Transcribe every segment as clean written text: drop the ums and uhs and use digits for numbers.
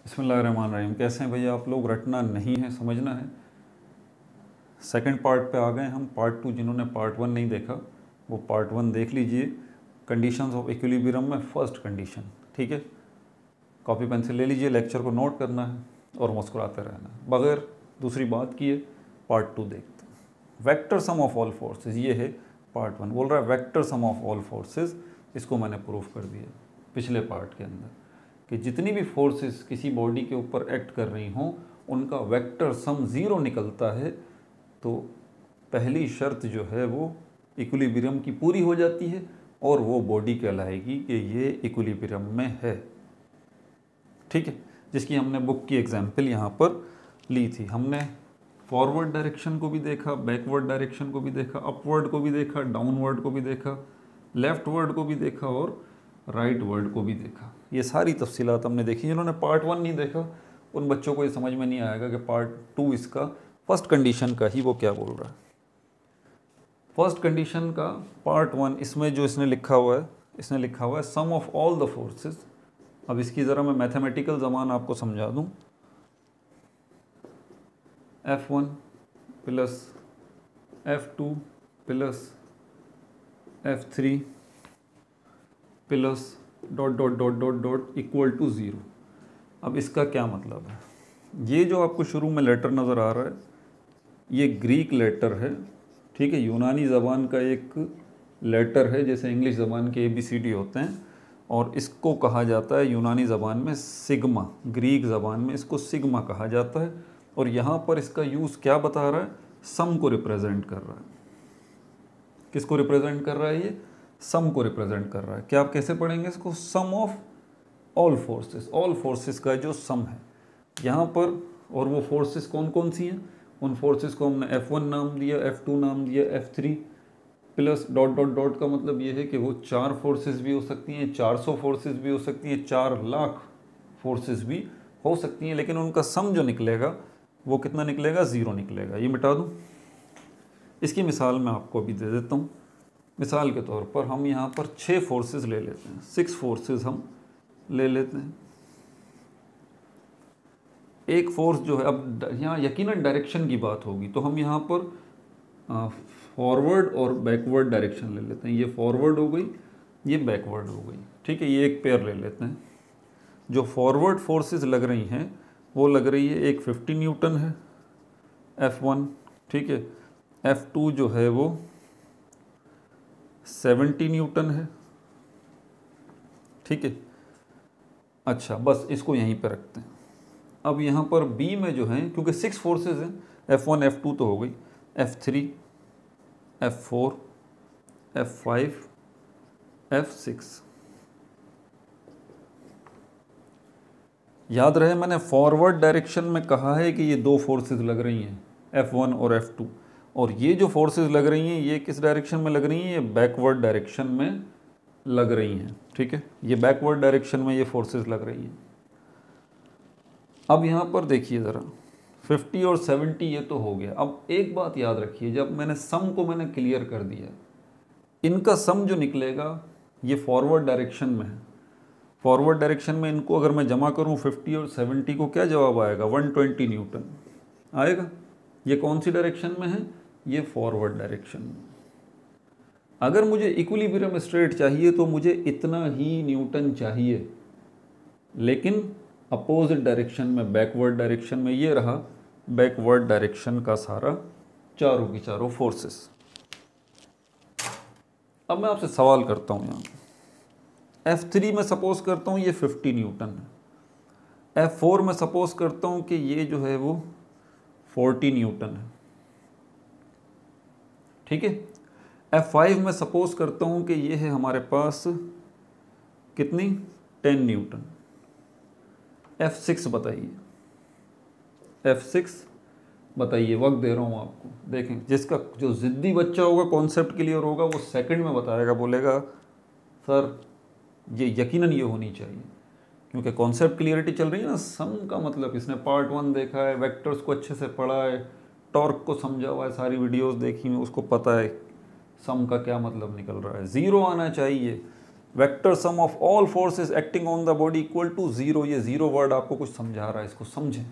बिस्मिल्लाहिर्रहमानिर्रहीम। कैसे हैं भैया आप लोग? रटना नहीं है, समझना है। सेकंड पार्ट पे आ गए हम। पार्ट 2 जिन्होंने पार्ट 1 नहीं देखा वो पार्ट 1 देख लीजिए। कंडीशंस ऑफ इक्विलिब्रियम में फर्स्ट कंडीशन, ठीक है। कॉपी पेंसिल ले लीजिए, लेक्चर को नोट करना है और मुस्कुराते रहना है बगैर दूसरी बात किए। पार्ट 2 देखते हैं। Vector sum of all forces, ये है पार्ट 1। बोल रहा है vector sum of all forces. इसको मैंने प्रूफ कर दिया पिछले पार्ट के अंदर कि जितनी भी फोर्सेस किसी बॉडी के ऊपर एक्ट कर रही हों उनका वेक्टर सम 0 निकलता है। तो पहली शर्त जो है वो इक्विलिब्रियम की पूरी हो जाती है और वो बॉडी कहलाएगी कि ये इक्विलिब्रियम में है, ठीक है। जिसकी हमने बुक की एग्जाम्पल यहाँ पर ली थी। हमने फॉरवर्ड डायरेक्शन को भी देखा, बैकवर्ड डायरेक्शन को भी देखा, अपवर्ड को भी देखा, डाउनवर्ड को भी देखा, लेफ्टवर्ड को भी देखा और राइट वर्ड को भी देखा। ये सारी तफसीलात हमने देखी। जिन्होंने पार्ट 1 नहीं देखा उन बच्चों को ये समझ में नहीं आएगा कि पार्ट 2 इसका फर्स्ट कंडीशन का ही वो क्या बोल रहा है। फर्स्ट कंडीशन का पार्ट 1 इसमें जो इसने लिखा हुआ है sum of all the forces. अब इसकी ज़रा मैं मैथमेटिकल ज़बान आपको समझा दूँ। F1 plus F2 plus F3 plus dot dot dot dot dot equal to 0। अब इसका क्या मतलब है? ये जो आपको शुरू में लेटर नज़र आ रहा है ये ग्रीक लेटर है, ठीक है। यूनानी ज़बान का एक लेटर है, जैसे इंग्लिश ज़बान के ABCD होते हैं, और इसको कहा जाता है यूनानी ज़बान में सिग्मा। ग्रीक ज़बान में इसको सिग्मा कहा जाता है। और यहाँ पर इसका यूज़ क्या बता रहा है? सम को रिप्रेजेंट कर रहा है। किसको रिप्रेजेंट कर रहा है? ये सम को रिप्रेजेंट कर रहा है। क्या आप कैसे पढ़ेंगे इसको? Sum of all forces. All forces का जो सम है यहाँ पर। और वो फोर्सेस कौन कौन सी हैं? उन फोर्सेस को हमने F1 नाम दिया, F2 नाम दिया, F3 plus dot dot dot का मतलब ये है कि वो 4 फोर्सेस भी हो सकती हैं, 400 फोर्सेस भी हो सकती हैं, 4 लाख फोर्सेस भी हो सकती हैं, लेकिन उनका सम जो निकलेगा वो कितना निकलेगा? 0 निकलेगा। ये मिटा दूँ। इसकी मिसाल मैं आपको अभी दे देता हूँ। मिसाल के तौर पर हम यहाँ पर 6 फोर्सेस ले लेते हैं, 6 फोर्सेस हम ले लेते हैं। एक फोर्स जो है, अब यहाँ यकीनन डायरेक्शन की बात होगी तो हम यहाँ पर फॉरवर्ड और बैकवर्ड डायरेक्शन ले लेते हैं। ये फॉरवर्ड हो गई, ये बैकवर्ड हो गई, ठीक है। ये एक पेयर ले लेते हैं। जो फॉरवर्ड फोर्सेस लग रही हैं वो लग रही है एक 50 न्यूटन है F1, ठीक है। F2 जो है वो 70 न्यूटन है, ठीक है। अच्छा, बस इसको यहीं पे रखते हैं। अब यहाँ पर B में जो है, क्योंकि 6 फोर्सेस हैं, F1 F2 तो हो गई, F3 F4 F5 F6। याद रहे मैंने फॉरवर्ड डायरेक्शन में कहा है कि ये 2 फोर्सेस लग रही हैं, F1 और F2। और ये जो फोर्सेस लग रही हैं ये किस डायरेक्शन में लग रही हैं? ये बैकवर्ड डायरेक्शन में लग रही हैं, ठीक है। ये बैकवर्ड डायरेक्शन में ये फोर्सेस लग रही हैं। अब यहाँ पर देखिए ज़रा, 50 और 70 ये तो हो गया। अब एक बात याद रखिए, जब मैंने सम को मैंने क्लियर कर दिया, इनका सम जो निकलेगा ये फॉरवर्ड डायरेक्शन में है। फॉरवर्ड डायरेक्शन में इनको अगर मैं जमा करूँ 50 और 70 को, क्या जवाब आएगा? 120 न्यूटन आएगा। ये कौन सी डायरेक्शन में है? ये फॉरवर्ड डायरेक्शन में। अगर मुझे इक्विलिब्रियम स्ट्रेट चाहिए तो मुझे इतना ही न्यूटन चाहिए, लेकिन अपोजिट डायरेक्शन में, बैकवर्ड डायरेक्शन में ये रहा बैकवर्ड डायरेक्शन का सारा चारों की चारों फोर्सेस। अब मैं आपसे सवाल करता हूँ, यहाँ F3 में सपोज करता हूँ ये 50 न्यूटन है, F4 में सपोज करता हूँ कि ये जो है वो 40 न्यूटन है, ठीक है। F5 में सपोज करता हूँ कि ये है हमारे पास कितनी? 10 न्यूटन। F6 बताइए, F6 बताइए। वक्त दे रहा हूँ आपको। देखें, जिसका जो ज़िद्दी बच्चा होगा, कॉन्सेप्ट क्लियर होगा, वो सेकंड में बताएगा, बोलेगा सर ये यकीनन ये होनी चाहिए, क्योंकि कॉन्सेप्ट क्लियरिटी चल रही है ना। सम का मतलब इसने पार्ट 1 देखा है, वेक्टर्स को अच्छे से पढ़ा है, टॉर्क को समझा हुआ है, सारी वीडियोस देखी हैं, उसको पता है सम का क्या मतलब निकल रहा है। 0 आना चाहिए। Vector sum of all forces acting on the body equal to zero. ये जीरो वर्ड आपको कुछ समझा रहा है, इसको समझें।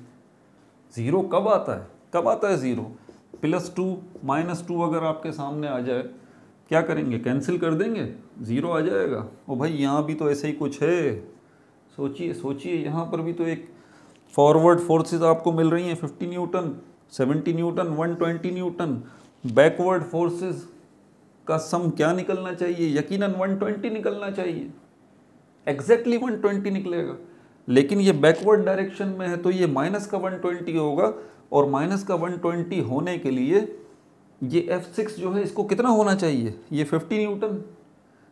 जीरो कब आता है, कब आता है जीरो? +2 -2 अगर आपके सामने आ जाए, क्या करेंगे? कैंसिल कर देंगे, जीरो आ जाएगा। ओ भाई यहाँ भी तो ऐसे ही कुछ है, सोचिए सोचिए, यहाँ पर भी तो एक फॉरवर्ड फोर्सेस आपको मिल रही हैं 50 Newton, 70 Newton, 120 Newton. Backward forces का सम क्या निकलना चाहिए? यकीनन 120 निकलना चाहिए, एग्जैक्टली 120 निकलेगा। लेकिन ये बैकवर्ड डायरेक्शन में है तो ये माइनस का 120 होगा, और माइनस का 120 होने के लिए ये F6 जो है इसको कितना होना चाहिए? ये 50 न्यूटन,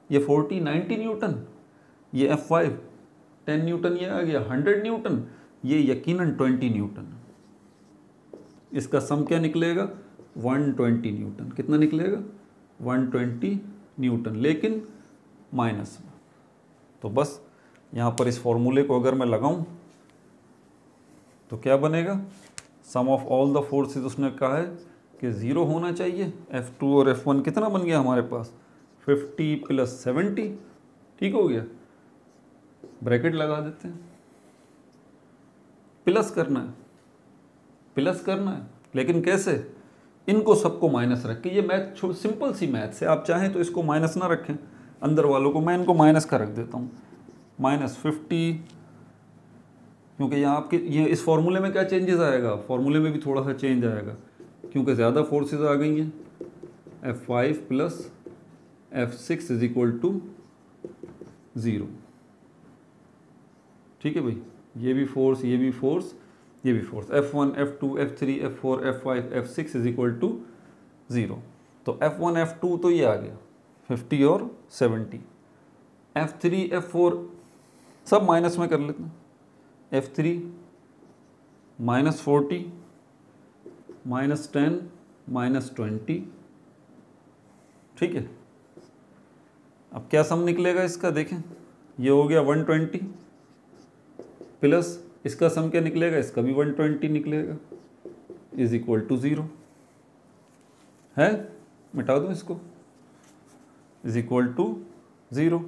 ये 40 90 न्यूटन, ये F5 10 न्यूटन, ये आ गया 100 न्यूटन, ये यकीनन 20 न्यूटन। इसका सम क्या निकलेगा? 120 न्यूटन। कितना निकलेगा? 120 न्यूटन, लेकिन माइनस में। तो बस यहाँ पर इस फॉर्मूले को अगर मैं लगाऊं तो क्या बनेगा? सम ऑफ ऑल द फोर्सेस उसने कहा है कि ज़ीरो होना चाहिए। F2 और F1 कितना बन गया हमारे पास? 50 + 70, ठीक हो गया। ब्रैकेट लगा देते हैं, प्लस करना है, प्लस करना है, लेकिन कैसे? इनको सबको माइनस रख के। ये मैथ सिंपल सी मैथ है, आप चाहें तो इसको माइनस ना रखें, अंदर वालों को, मैं इनको माइनस का रख देता हूँ, -50, क्योंकि यहाँ आपके ये इस फॉर्मूले में क्या चेंजेस आएगा? फॉर्मूले में भी थोड़ा सा चेंज आएगा, क्योंकि ज़्यादा फोर्सेस आ गई हैं। F5 + F6 = 0, ठीक है भाई। ये भी फोर्स, ये भी फोर्स, ये भी force. F1 F2 F3 F4 F5 F6 = 0। तो F1 F2 तो ये आ गया 50 और 70। F3 F4 सब माइनस में कर लेते हैं। F3 -40 -10 -20, ठीक है। अब क्या सम निकलेगा इसका? देखें, ये हो गया 120 प्लस इसका सम क्या निकलेगा? इसका भी 120 निकलेगा, = 0 है। मिटा दूं इसको, = 0।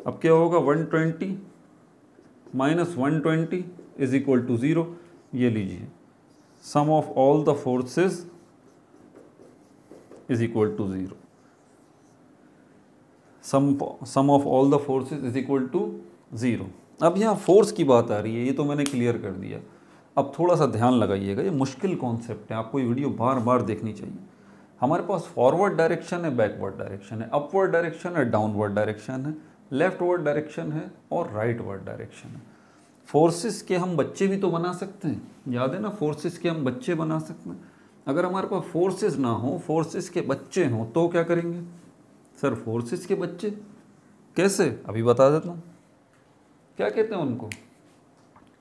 अब क्या होगा? 120 -120 = 0। ये लीजिए, sum of all the forces = 0। Sum of all the forces = 0। अब यहाँ फोर्स की बात आ रही है, ये तो मैंने क्लियर कर दिया। अब थोड़ा सा ध्यान लगाइएगा, ये मुश्किल कॉन्सेप्ट है, आपको ये वीडियो बार बार देखनी चाहिए। हमारे पास फॉरवर्ड डायरेक्शन है, बैकवर्ड डायरेक्शन है, अपवर्ड डायरेक्शन है, डाउनवर्ड डायरेक्शन है, लेफ्टवर्ड डायरेक्शन है और राइटवर्ड डायरेक्शन है। फोर्सेस के हम बच्चे भी तो बना सकते हैं, याद है ना? फोर्सेस के हम बच्चे बना सकते हैं। अगर हमारे पास फोर्सेस ना हो, फोर्सेस के बच्चे हों, तो क्या करेंगे? सर फोर्सेस के बच्चे कैसे? अभी बता देता हूँ। क्या कहते हैं उनको?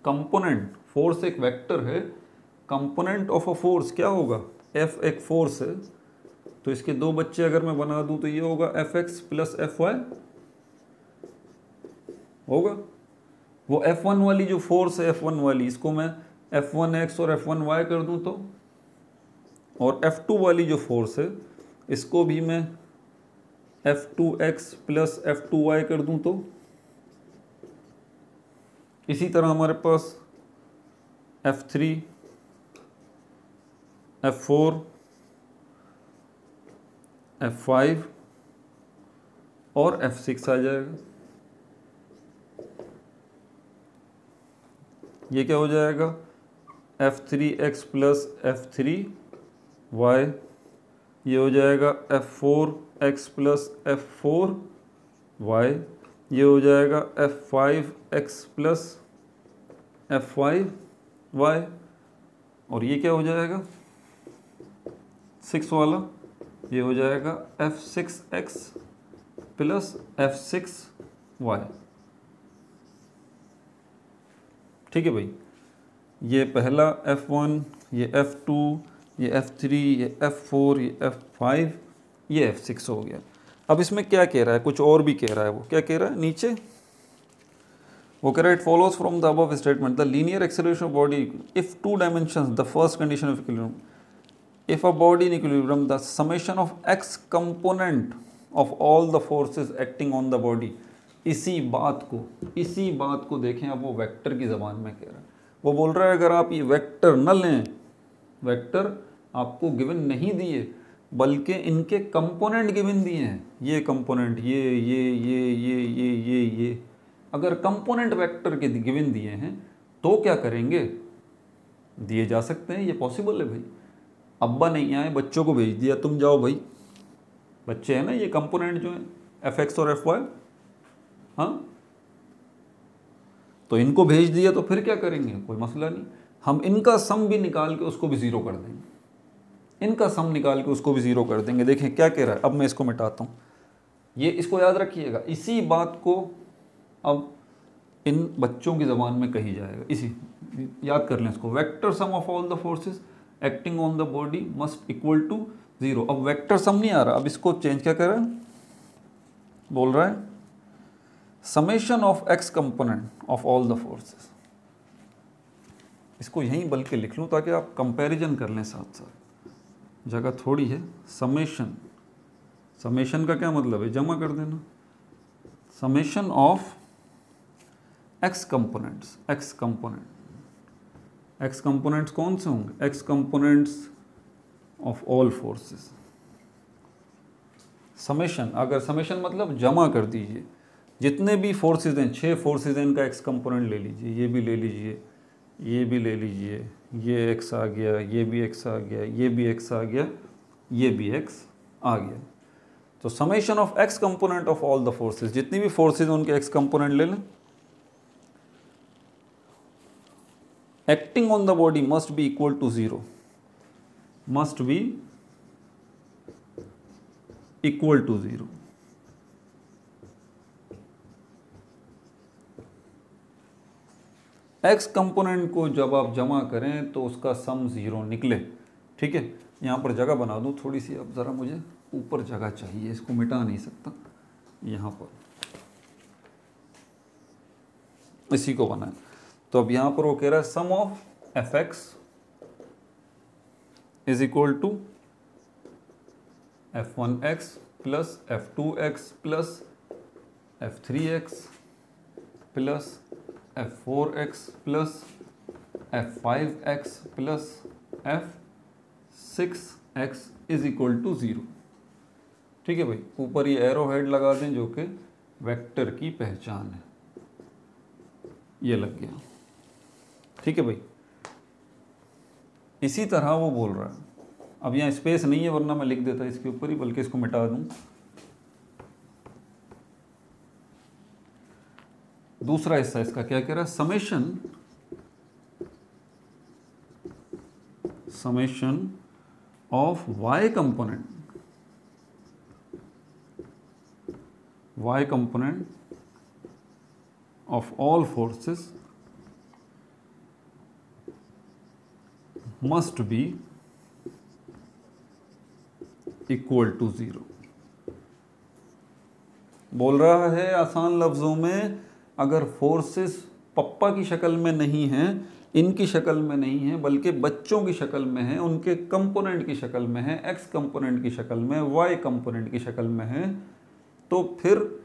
कंपोनेंट। फोर्स एक वेक्टर है, कंपोनेंट ऑफ अ फोर्स क्या होगा? F एक फोर्स है, तो इसके दो बच्चे अगर मैं बना दूं तो ये होगा Fx + Fy होगा। वो F1 वाली जो फोर्स है, F1 वाली, इसको मैं F1x और F1y कर दूं तो, और F2 वाली जो फोर्स है इसको भी मैं F2x + F2y कर दूं तो। इसी तरह हमारे पास F3 F4 F5 और F6 आ जाएगा। ये क्या हो जाएगा? F3x + F3y, ये हो जाएगा F4x + F4y, ये हो जाएगा F5x + F5y, और ये क्या हो जाएगा? 6 वाला, ये हो जाएगा F6x + F6y। ठीक है भाई, ये पहला F1, ये F2, ये F3, ये F4, ये F5, ये F6 हो गया। अब इसमें क्या कह रहा है? कुछ और भी कह रहा है। वो क्या कह रहा है नीचे? वो कह रहा है, it follows from the above statement the linear acceleration of body if two dimensions the first condition of equilibrium, if a body in equilibrium the summation of x component of all the forces acting on the body इसी बात को देखें, अब वो vector की ज़बान में कह रहा है। वो बोल रहा है अगर आप ये वेक्टर न लें, वेक्टर आपको गिवन नहीं दिए बल्कि इनके कंपोनेंट गिवन दिए हैं, ये कंपोनेंट, ये, अगर कंपोनेंट वेक्टर के गिवन दिए हैं तो क्या करेंगे, दिए जा सकते हैं, ये पॉसिबल है भाई। अब्बा नहीं आए, बच्चों को भेज दिया, तुम जाओ भाई, बच्चे हैं ना ये कंपोनेंट जो है fx और fy, हाँ, तो इनको भेज दिया तो फिर क्या करेंगे, कोई मसला नहीं, हम इनका सम भी निकाल के उसको भी ज़ीरो कर देंगे, इनका सम निकाल के उसको भी ज़ीरो कर देंगे। देखें क्या कह रहा है, अब मैं इसको मिटाता हूँ, ये इसको याद रखिएगा, इसी बात को अब इन बच्चों की ज़बान में कही जाएगा, इसी याद कर लें इसको, vector sum of all the forces acting on the body must equal to 0। अब वेक्टर सम नहीं आ रहा, अब इसको चेंज क्या कर रहा है, बोल रहा है summation of X component of all the forces. इसको यहीं बल्कि लिख लूँ ताकि आप कंपैरिजन कर लें साथ साथ, जगह थोड़ी है। समेशन का क्या मतलब है, जमा कर देना, समेशन ऑफ एक्स कंपोनेंट्स कौन से होंगे, x components of all forces. Summation, अगर समेशन मतलब जमा कर दीजिए, जितने भी फोर्सेस हैं, 6 फोर्सेस हैं, इनका एक्स कंपोनेंट ले लीजिए, ये भी ले लीजिए, ये भी ले लीजिए, ये एक्स आ गया, ये भी एक्स आ गया, ये भी एक्स आ गया, ये भी एक्स आ गया। तो summation of X component of all the forces, जितनी भी फोर्सेस हैं उनके एक्स कंपोनेंट ले लें। Acting on the body must be equal to 0, must be equal to 0। X component को जब आप जमा करें तो उसका सम 0 निकले, ठीक है। यहाँ पर जगह बना दूँ थोड़ी सी, अब ज़रा मुझे ऊपर जगह चाहिए, इसको मिटा नहीं सकता, यहाँ पर इसी को बनाए। तो अब यहाँ पर वो कह रहा है sum of fx is equal to f1x plus f2x plus f3x plus f4x plus f5x plus f6x is equal to 0, ठीक है भाई। ऊपर ये एरो हेड लगा दें जो कि वेक्टर की पहचान है, ये लग गया, ठीक है भाई। इसी तरह वो बोल रहा है, अब यहाँ स्पेस नहीं है वरना मैं लिख देता इसके ऊपर ही, बल्कि इसको मिटा दूं। दूसरा हिस्सा इसका क्या कह रहा है, summation of y component of all forces must be equal to 0। बोल रहा है आसान लफ्जों में, अगर फोर्सेस पप्पा की शक्ल में नहीं हैं, इनकी शक्ल में नहीं है, बल्कि बच्चों की शक्ल में है, उनके कंपोनेंट की शक्ल में है, एक्स कंपोनेंट की शक्ल में, वाई कंपोनेंट की शक्ल में है, तो फिर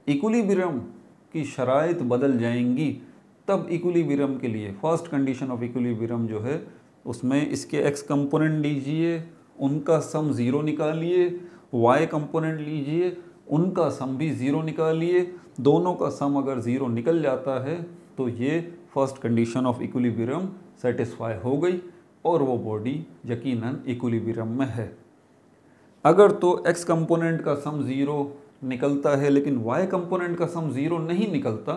इक्विलिब्रियम की शराइत बदल जाएंगी। तब इक्विलिब्रियम के लिए फर्स्ट कंडीशन ऑफ इक्विलिब्रियम जो है उसमें इसके एक्स कंपोनेंट लीजिए, उनका सम 0 निकालिए, वाई कंपोनेंट लीजिए, उनका सम भी 0 निकालिए, दोनों का सम अगर 0 निकल जाता है तो ये first condition of equilibrium satisfy हो गई और वो बॉडी यकीनन इक्विलिब्रियम में है। अगर तो एक्स कंपोनेंट का सम 0 निकलता है लेकिन वाई कंपोनेंट का सम 0 नहीं निकलता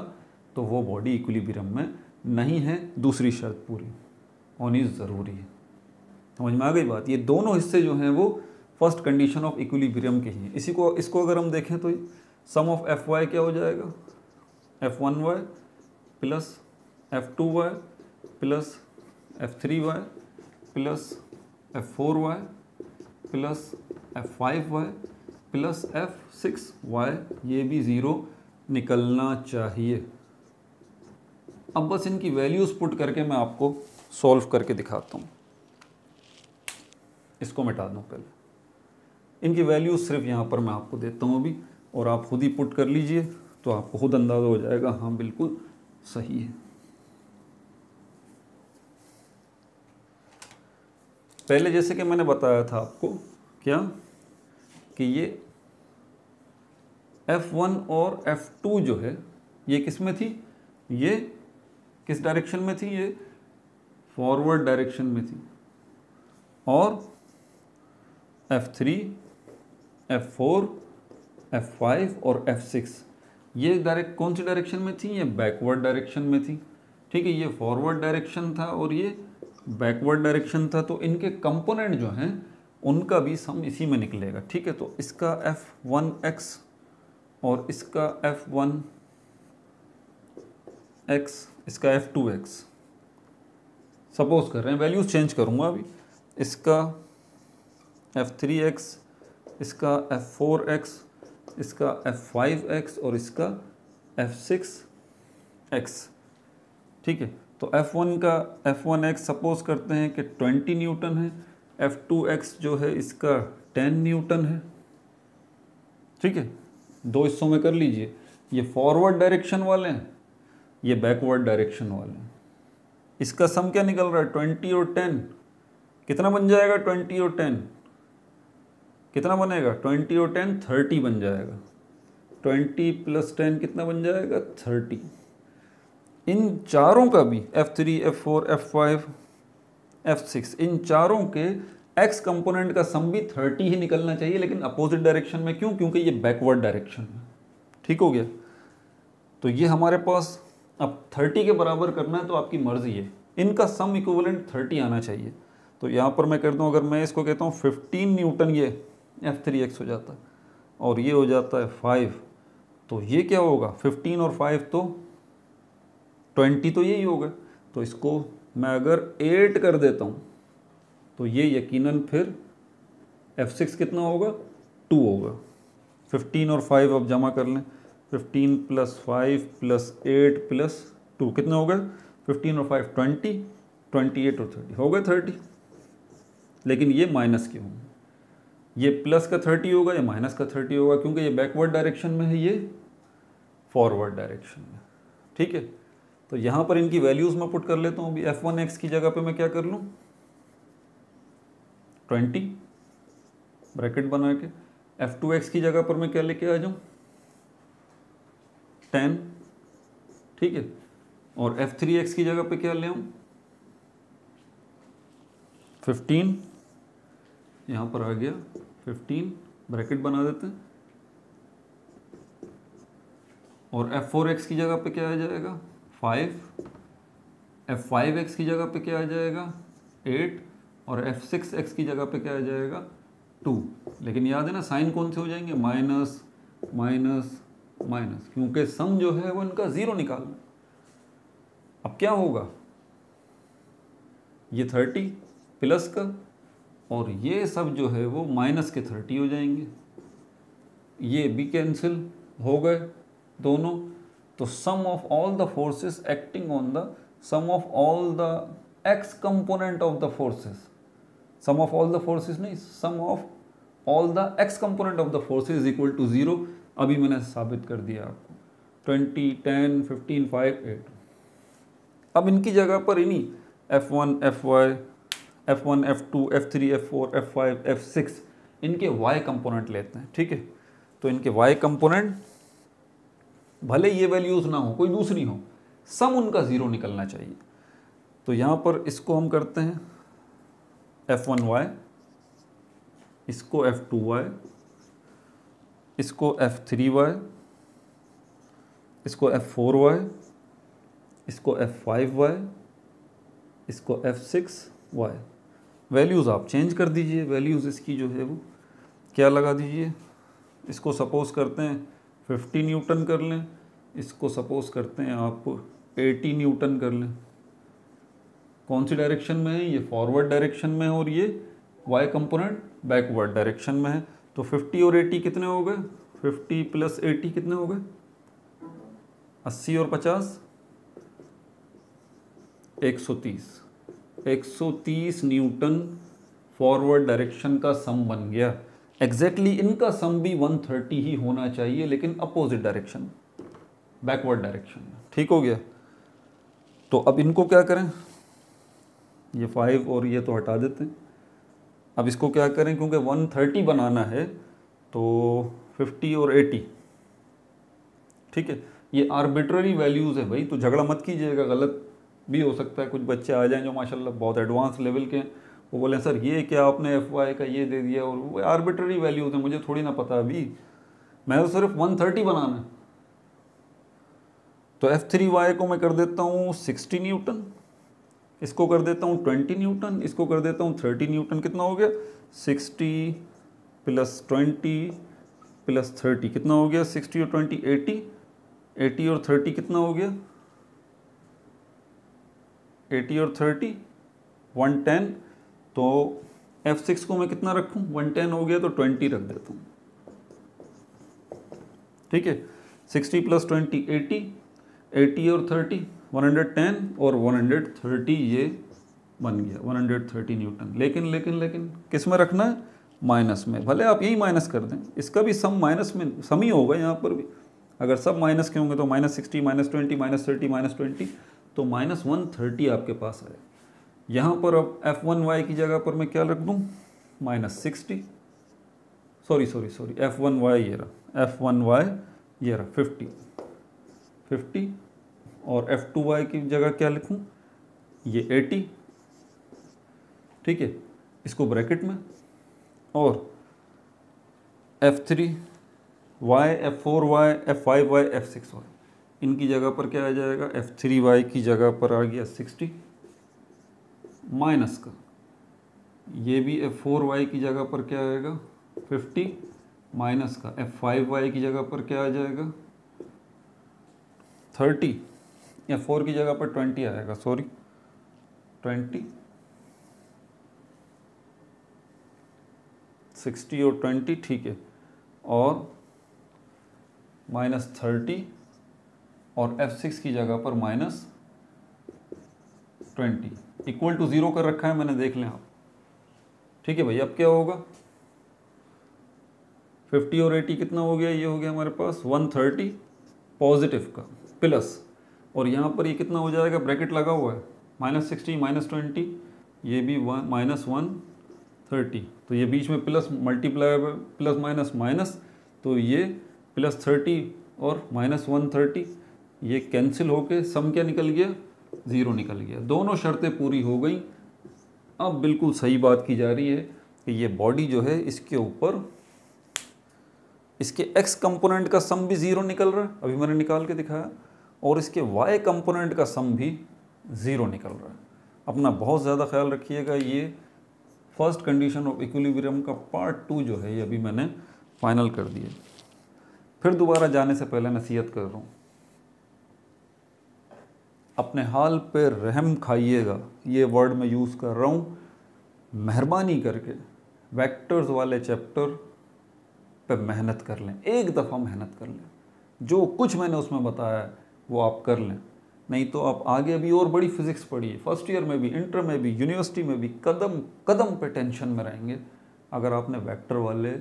तो वो बॉडी इक्विलिब्रियम में नहीं है। दूसरी शर्त पूरी होनी ज़रूरी है। समझ में आ गई बात। ये दोनों हिस्से जो हैं वो फर्स्ट कंडीशन ऑफ इक्विलिब्रियम के ही हैं। इसको अगर हम देखें तो सम ऑफ एफ वाई क्या हो जाएगा, f1y plus f2y plus f3y plus f4y plus f5y plus f6y, ये भी 0 निकलना चाहिए। अब बस इनकी वैल्यूज़ पुट करके मैं आपको सॉल्व करके दिखाता हूँ। इसको मिटा दूँ पहले, इनकी वैल्यूज़ सिर्फ यहाँ पर मैं आपको देता हूँ अभी, और आप खुद ही पुट कर लीजिए तो आपको खुद अंदाज़ा हो जाएगा हाँ बिल्कुल सही है। पहले जैसे कि मैंने बताया था आपको क्या कि ये F1 और F2 जो है ये किस में थी, ये किस डायरेक्शन में थी, ये फॉरवर्ड डायरेक्शन में थी। और F3, F4, F5 और F6 ये डायरेक्ट कौन सी डायरेक्शन में थी, ये बैकवर्ड डायरेक्शन में थी। ठीक है, ये फॉरवर्ड डायरेक्शन था और ये बैकवर्ड डायरेक्शन था, तो इनके कंपोनेंट जो हैं उनका भी सम इसी में निकलेगा। ठीक है, तो इसका F1x और इसका F1x, इसका F2x सपोज कर रहे हैं, वैल्यूज चेंज करूंगा अभी, इसका F3x, इसका F4x, इसका F5x और इसका F6x। ठीक है, तो F1 का F1x सपोज करते हैं कि 20 न्यूटन है, F2x जो है इसका 10 न्यूटन है। ठीक है, दो हिस्सों में कर लीजिए, ये फॉरवर्ड डायरेक्शन वाले हैं, ये बैकवर्ड डायरेक्शन वाले हैं। इसका सम क्या निकल रहा है, 20 और 10 कितना बन जाएगा, 20 और 10 कितना बनेगा, 20 और 10 30 बन जाएगा। 20 + 10 कितना बन जाएगा, 30। इन चारों का भी F3, F4, F5, F6 इन चारों के x कंपोनेंट का सम भी 30 ही निकलना चाहिए, लेकिन अपोजिट डायरेक्शन में। क्यों, क्योंकि ये बैकवर्ड डायरेक्शन है। ठीक हो गया, तो ये हमारे पास अब 30 के बराबर करना है तो आपकी मर्जी है, इनका सम इक्विवेलेंट 30 आना चाहिए। तो यहाँ पर मैं करता हूँ, अगर मैं इसको कहता हूँ 15 न्यूटन, ये F3x हो जाता है और ये हो जाता है 5, तो ये क्या होगा, 15 और 5 तो 20 तो यही होगा। तो इसको मैं अगर 8 कर देता हूँ तो ये यकीनन फिर F6 कितना होगा, 2 होगा। 15 और 5 अब जमा कर लें, 15 + 5 + 8 + 2 कितने हो गए, 15 और 5 20, 28 और 30 हो गए 30। लेकिन ये माइनस क्यों, ये प्लस का 30 होगा, ये माइनस का 30 होगा, क्योंकि ये बैकवर्ड डायरेक्शन में है, ये फॉरवर्ड डायरेक्शन में। ठीक है, तो यहाँ पर इनकी वैल्यूज़ मैं पुट कर लेता हूँ। अभी F1x की जगह पे मैं क्या कर लूँ, 20 ब्रैकेट बना के, F2x की जगह पर मैं क्या लेके आ जाऊँ, 10। ठीक है, और F3x की जगह पे क्या ले आऊँ, 15। यहाँ पर आ गया 15, ब्रैकेट बना देते हैं। और F4x की जगह पे क्या आ जाएगा, 5। F5x की जगह पे क्या आ जाएगा, 8। और F6x की जगह पे क्या आ जाएगा, 2। लेकिन याद है ना, साइन कौन से हो जाएंगे, माइनस माइनस माइनस, क्योंकि सम जो है वो इनका 0 निकालना। अब क्या होगा, ये 30 प्लस का और ये सब जो है वो माइनस के 30 हो जाएंगे, ये भी कैंसिल हो गए दोनों। तो sum of all the forces acting on the sum of all the X component of the forces, sum of all the forces नहीं, sum of all the X component of the forces equal to 0। अभी मैंने साबित कर दिया आपको, 20, 10, 15, 5, 8। अब इनकी जगह पर इन्हीं F1, F1, F2, F3, F4, F5, F6 इनके y कंपोनेंट लेते हैं। ठीक है, तो इनके y कंपोनेंट भले ये वैल्यूज ना हो, कोई दूसरी हो, सम उनका 0 निकलना चाहिए। तो यहाँ पर इसको हम करते हैं F1y, इसको F2y, इसको F3y, इसको F4y, इसको F5y, इसको F6y। वैल्यूज़ आप चेंज कर दीजिए, वैल्यूज़ इसकी जो है वो क्या लगा दीजिए। इसको सपोज़ करते हैं 50 न्यूटन कर लें, इसको सपोज़ करते हैं आप 80 न्यूटन कर लें। कौन सी डायरेक्शन में है, ये फॉरवर्ड डायरेक्शन में है और ये y कंपोनेंट बैकवर्ड डायरेक्शन में है। तो 50 और 80 कितने हो गए, 50 + 80 कितने हो गए, 80 और 50 130। 130 न्यूटन फॉरवर्ड डायरेक्शन का सम बन गया। एग्जैक्टली इनका सम भी 130 ही होना चाहिए, लेकिन अपोजिट डायरेक्शन, बैकवर्ड डायरेक्शन में। ठीक हो गया। तो अब इनको क्या करें, ये 5 और ये तो हटा देते हैं। अब इसको क्या करें, क्योंकि 130 बनाना है तो 50 और 80, ठीक है। ये आर्बिट्ररी वैल्यूज़ है भाई, तो झगड़ा मत कीजिएगा, गलत भी हो सकता है। कुछ बच्चे आ जाएं जो माशाल्लाह बहुत एडवांस लेवल के हैं, वो बोले सर ये क्या आपने FY का ये दे दिया, और वो आर्बिट्ररी वैल्यूज़ हैं, मुझे थोड़ी ना पता अभी, मैं तो सिर्फ 130 बनाना है। तो F3Y को मैं कर देता हूँ 60 न्यूटन, इसको कर देता हूँ 20 न्यूटन, इसको कर देता हूँ 30 न्यूटन। कितना हो गया, 60 + 20 + 30 कितना हो गया, 60 और 20 80, 80 और 30 कितना हो गया, 80 और 30 110। तो F6 को मैं कितना रखूँ, 110 हो गया तो 20 रख देता हूँ, ठीक है। 60 + 20 80, 80 और 30 110 और 130, ये बन गया 130 न्यूटन। लेकिन किस में रखना है, माइनस में। भले आप यही माइनस कर दें, इसका भी सम माइनस में, सम ही होगा यहाँ पर भी। अगर सब माइनस के होंगे तो -60 -20 -30 -20, तो -130 आपके पास आए। यहाँ पर अब F1Y की जगह पर मैं क्या रख दूँ, -60, सॉरी F1Y ये रहा, F1Y ये रहा 50, और F2Y की जगह क्या लिखूँ, ये 80, ठीक है, इसको ब्रैकेट में। और F3Y, F4Y, F5Y, F6Y, इनकी जगह पर क्या आ जाएगा, F3Y की जगह पर आ गया 60 माइनस का, ये भी F4Y की जगह पर क्या आएगा 50 माइनस का, F5Y की जगह पर क्या आ जाएगा 30, F4 की जगह पर 20 आएगा, सॉरी 20, 60 और 20, ठीक है, और -30, और F6 की जगह पर -20 इक्वल टू 0 कर रखा है मैंने, देख लें आप, ठीक है भाई। अब क्या होगा, 50 और 80 कितना हो गया, ये हो गया हमारे पास 130 पॉजिटिव का प्लस, और यहाँ पर ये कितना हो जाएगा, ब्रैकेट लगा हुआ है, -60 -20, ये भी -130, तो ये बीच में plus multiply plus minus minus, तो ये +30 और -130 ये कैंसिल होके सम क्या निकल गया, 0 निकल गया। दोनों शर्तें पूरी हो गई। अब बिल्कुल सही बात की जा रही है कि ये बॉडी जो है, इसके ऊपर इसके x कंपोनेंट का सम भी 0 निकल रहा है, अभी मैंने निकाल के दिखाया, और इसके y कंपोनेंट का सम भी 0 निकल रहा है। अपना बहुत ज़्यादा ख्याल रखिएगा। ये फर्स्ट कंडीशन ऑफ इक्विलिब्रियम का पार्ट 2 जो है, ये अभी मैंने फाइनल कर दिया। फिर दोबारा जाने से पहले नसीहत कर रहा हूँ, अपने हाल पे रहम खाइएगा, ये वर्ड मैं यूज़ कर रहा हूँ। मेहरबानी करके वेक्टर्स वाले चैप्टर पे मेहनत कर लें, एक दफ़ा मेहनत कर लें। जो कुछ मैंने उसमें बताया है वो आप कर लें, नहीं तो आप आगे अभी और बड़ी फिज़िक्स पढ़िए, फर्स्ट ईयर में भी, इंटर में भी, यूनिवर्सिटी में भी कदम कदम पे टेंशन में रहेंगे अगर आपने वेक्टर वाले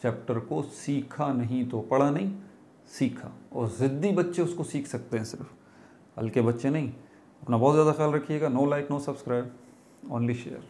चैप्टर को सीखा नहीं तो। पढ़ा नहीं, सीखा। और ज़िद्दी बच्चे उसको सीख सकते हैं, सिर्फ हल्के बच्चे नहीं। अपना बहुत ज़्यादा ख्याल रखिएगा। No like, no subscribe, only share.